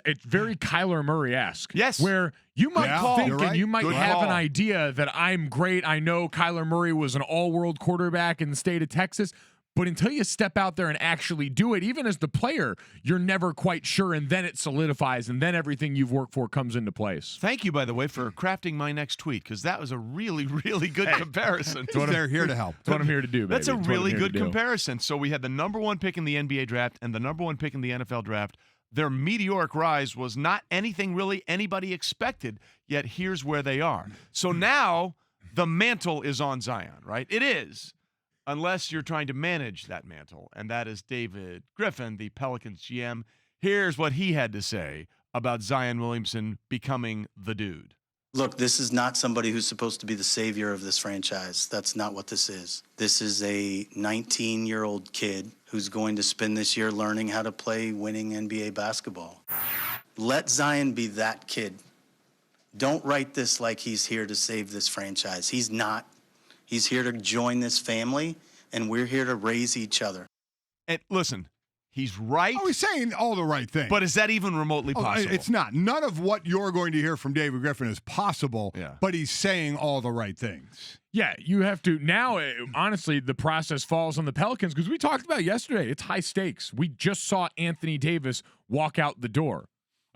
it's very Kyler Murray-esque. Yes. Where you might think and you might Good have call. an idea that I'm great. I know Kyler Murray was an all-world quarterback in the state of Texas. But until you step out there and actually do it, even as the player, you're never quite sure, and then it solidifies, and then everything you've worked for comes into place. Thank you, by the way, for crafting my next tweet, because that was a really, really good comparison. They're here to help. That's what I'm here to do, baby. That's a That's what I'm really here to good do. comparison. So we had the number 1 pick in the NBA draft and the number 1 pick in the NFL draft. Their meteoric rise was not anything really anybody expected, yet here's where they are. So now the mantle is on Zion, right? It is. Unless you're trying to manage that mantle, and that is David Griffin, the Pelicans GM. Here's what he had to say about Zion Williamson becoming the dude. Look, this is not somebody who's supposed to be the savior of this franchise. That's not what this is. This is a 19-year-old kid who's going to spend this year learning how to play winning NBA basketball. Let Zion be that kid. Don't write this like he's here to save this franchise. He's not. He's here to join this family, and we're here to raise each other. And listen, he's right. Oh, he's saying all the right things. But is that even remotely possible? It's not. None of what you're going to hear from David Griffin is possible, but he's saying all the right things. Yeah, you have to. Now, honestly, the process falls on the Pelicans because we talked about it yesterday. It's high stakes. We just saw Anthony Davis walk out the door.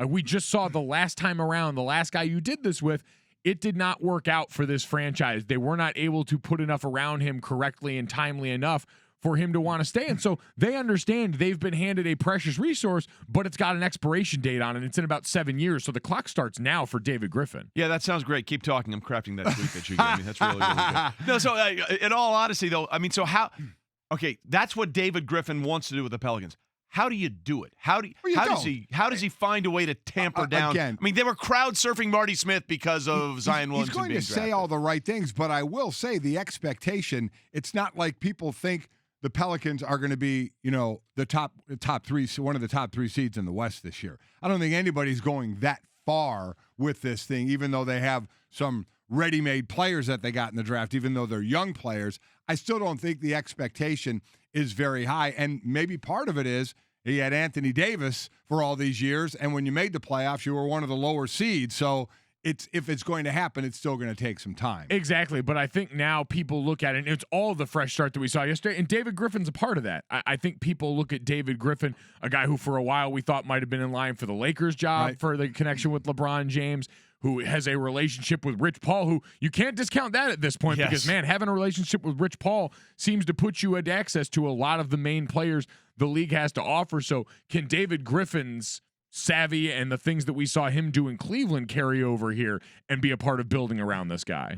We just saw the last time around, the last guy you did this with, it did not work out for this franchise. They were not able to put enough around him correctly and timely enough for him to want to stay. And so they understand they've been handed a precious resource, but it's got an expiration date on it. It's in about 7 years. So the clock starts now for David Griffin. Yeah, that sounds great. Keep talking. I'm crafting that tweet that you gave me. That's really, really good. No, so in all honesty, though, I mean, so how – okay, that's what David Griffin wants to do with the Pelicans. How do you do it? How does he find a way to tamper down? Again, I mean, they were crowd surfing Marty Smith because of Zion Williamson. He's going being to say drafted. all the right things, but I will say the expectation. It's not like people think the Pelicans are going to be, the top three, one of the top 3 seeds in the West this year. I don't think anybody's going that far with this thing, even though they have some ready-made players that they got in the draft, even though they're young players. I still don't think the expectation is very high, and maybe part of it is he had Anthony Davis for all these years, and when you made the playoffs, you were one of the lower seeds. So if it's going to happen, it's still going to take some time. Exactly, but I think now people look at it, and it's all the fresh start that we saw yesterday, and David Griffin's a part of that. I think people look at David Griffin, a guy who for a while we thought might have been in line for the Lakers job for the connection with LeBron James, who has a relationship with Rich Paul, who you can't discount that at this point because, man, having a relationship with Rich Paul seems to put you at access to a lot of the main players the league has to offer. So can David Griffin's savvy and the things that we saw him do in Cleveland carry over here and be a part of building around this guy?